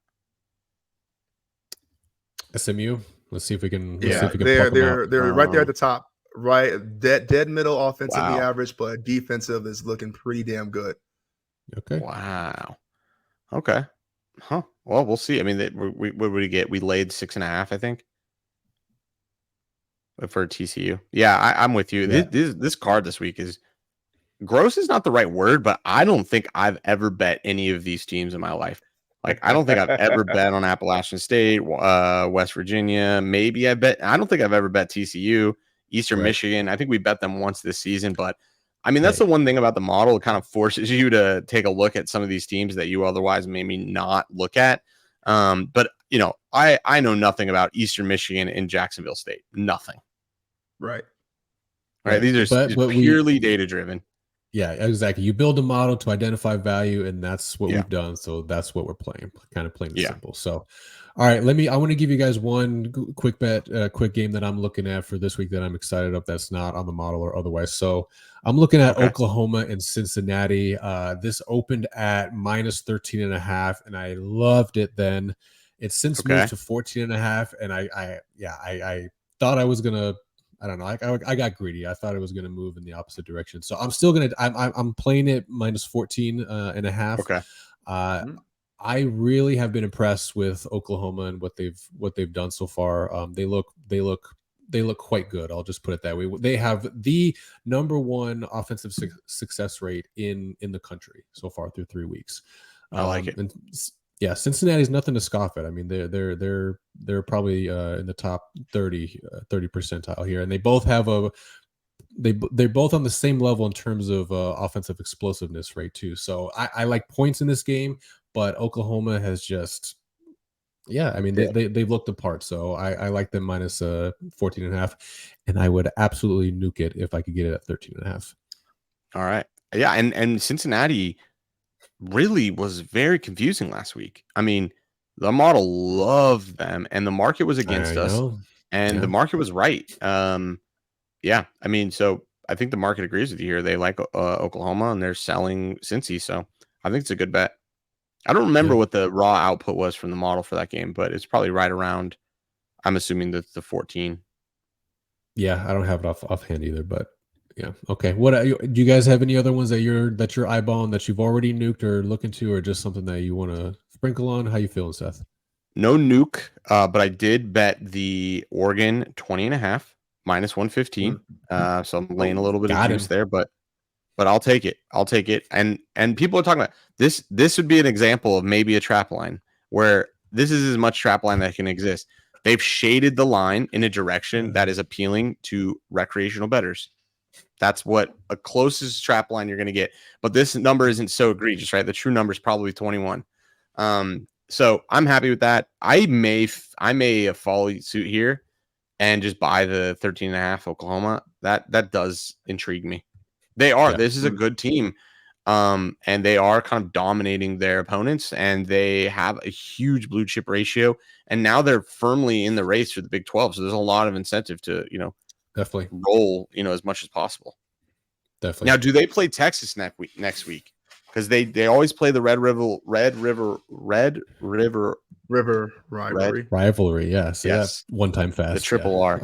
[SPEAKER 2] SMU. Let's see if we can.
[SPEAKER 4] They're right there at the top, right? Dead middle, offensively average, but defensive is looking pretty damn good.
[SPEAKER 2] Okay.
[SPEAKER 3] Wow. Okay. Huh. Well, we'll see. I mean, what would we get? We laid 6.5, I think, for TCU. Yeah, I'm with you.
[SPEAKER 2] Yeah.
[SPEAKER 3] This card this week is. Gross is not the right word, but I don't think I've ever bet any of these teams in my life. Like, I don't think I've ever bet on Appalachian State, West Virginia. Maybe I don't think I've ever bet TCU, Eastern Michigan. I think we bet them once this season, but I mean, that's the one thing about the model. It kind of forces you to take a look at some of these teams that you otherwise maybe not look at. But I know nothing about Eastern Michigan and Jacksonville State. Nothing.
[SPEAKER 4] Right.
[SPEAKER 3] These are purely data driven.
[SPEAKER 2] Yeah, exactly. You build a model to identify value, and that's what we've done. So that's what we're playing, kind of plain and simple. So, all right, I want to give you guys one quick game that I'm looking at for this week that I'm excited of. That's not on the model or otherwise. So I'm looking at Oklahoma and Cincinnati. This opened at -13.5, and I loved it then. It's since moved to 14.5, and I thought I was gonna. I don't know. I got greedy. I thought it was going to move in the opposite direction. So I'm still going to, I'm playing it -14.5.
[SPEAKER 3] Okay.
[SPEAKER 2] I really have been impressed with Oklahoma and what they've done so far. They look quite good. I'll just put it that way. They have the #1 offensive success rate in the country so far through 3 weeks.
[SPEAKER 3] I like it.
[SPEAKER 2] And yeah, Cincinnati's nothing to scoff at. I mean, they're probably in the top 30 percentile here, and they both have they're both on the same level in terms of offensive explosiveness rate too. So I like points in this game, but Oklahoma has just I mean they've looked apart. So I like them -14.5, and I would absolutely nuke it if I could get it at 13.5.
[SPEAKER 3] All right, yeah, and Cincinnati really was very confusing last week. I mean, the model loved them, and the market was against us, and the market was right. Yeah, I mean, so I think the market agrees with you here. They like Oklahoma, and they're selling Cincy, so I think it's a good bet. I don't remember what the raw output was from the model for that game, but it's probably right around. I'm assuming the 14.
[SPEAKER 2] Yeah, I don't have it offhand either, but. Yeah. Okay. Do you guys have any other ones that you're eyeballing that you've already nuked or looking to, or just something that you want to sprinkle on? How you feeling, Seth?
[SPEAKER 3] No nuke, but I did bet the Oregon 20.5 -115. So I'm laying a little bit of juice there, but I'll take it. I'll take it. And people are talking about this. This would be an example of maybe a trap line where this is as much trap line that can exist. They've shaded the line in a direction that is appealing to recreational bettors. That's what a closest trap line you're going to get. But this number isn't so egregious, right? The true number is probably 21. So I'm happy with that. I may follow suit here and just buy the 13.5 Oklahoma. That does intrigue me. They are. Yeah. This is a good team. And they are kind of dominating their opponents, and they have a huge blue chip ratio. And now they're firmly in the race for the Big 12. So there's a lot of incentive to,
[SPEAKER 2] definitely
[SPEAKER 3] roll, as much as possible.
[SPEAKER 2] Definitely.
[SPEAKER 3] Now, do they play Texas next week? Because they always play the Red River
[SPEAKER 2] rivalry. Yeah. So
[SPEAKER 3] yes.
[SPEAKER 2] One time fast.
[SPEAKER 3] The triple R.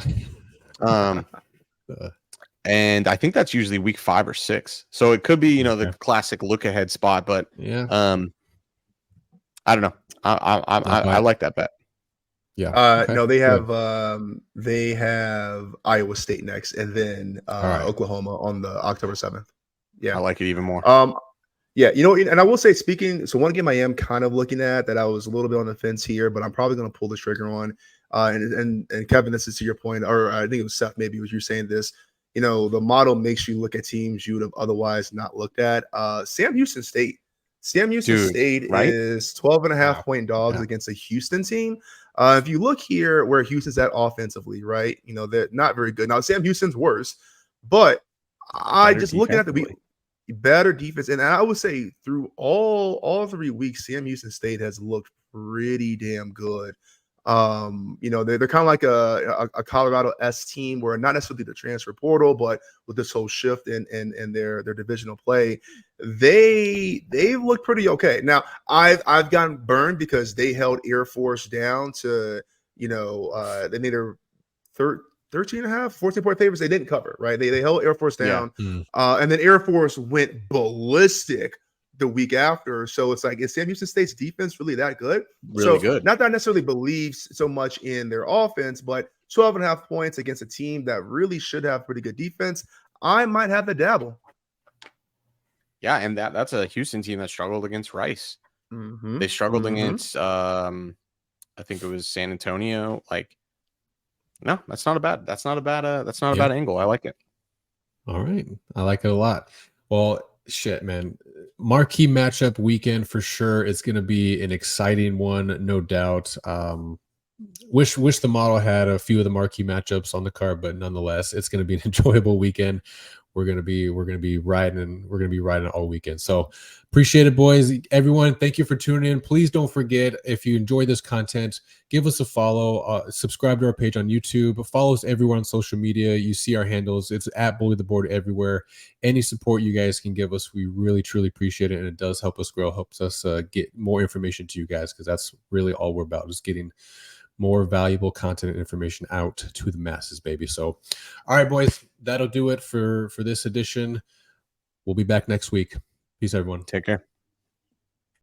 [SPEAKER 3] And I think that's usually week 5 or 6. So it could be, the classic look ahead spot. But I don't know. I like that bet.
[SPEAKER 2] Yeah.
[SPEAKER 4] No, they have Iowa State next, and then Oklahoma on the October 7th. Yeah,
[SPEAKER 3] I like it even more.
[SPEAKER 4] Yeah, and I will say, so one game I am kind of looking at that I was a little bit on the fence here, but I'm probably going to pull the trigger on. And Kevin, this is to your point, or I think it was Seth, maybe was you saying this. The model makes you look at teams you would have otherwise not looked at. Sam Houston State. State is 12.5 point dogs against a Houston team. If you look here where Houston's at offensively, right, they're not very good. Now, Sam Houston's worse, but looking at the week, better defense. And I would say through all 3 weeks, Sam Houston State has looked pretty damn good. They're kind of like a Colorado S team where not necessarily the transfer portal, but with this whole shift in their divisional play, they've looked pretty okay. Now I've gotten burned because they held Air Force down to, they made her 13.5, 14-point favorites. They didn't cover, right? They held Air Force down. And then Air Force went ballistic the week after. So it's like, is Sam Houston State's defense really that good?
[SPEAKER 3] Really good.
[SPEAKER 4] Not that I necessarily believe so much in their offense, but 12.5 points against a team that really should have pretty good defense. I might have to dabble.
[SPEAKER 3] Yeah, and that's a Houston team that struggled against Rice.
[SPEAKER 4] Mm-hmm.
[SPEAKER 3] They struggled against I think it was San Antonio. No, that's not a bad angle. I like it.
[SPEAKER 2] All right. I like it a lot. Well, shit, man. Marquee matchup weekend for sure. It's going to be an exciting one, no doubt. Wish the model had a few of the marquee matchups on the card, but nonetheless, it's going to be an enjoyable weekend. we're gonna be riding all weekend. So appreciate it, boys. Everyone, thank you for tuning in. Please don't forget, if you enjoy this content, give us a follow, subscribe to our page on YouTube, follow us everywhere on social media. You see our handles. It's at Bully the Board everywhere. Any support you guys can give us, we really truly appreciate it, and it does help us grow, helps us get more information to you guys, because that's really all we're about, is getting more valuable content and information out to the masses, baby. So all right, boys, that'll do it for this edition. We'll be back next week. Peace, everyone.
[SPEAKER 3] Take care.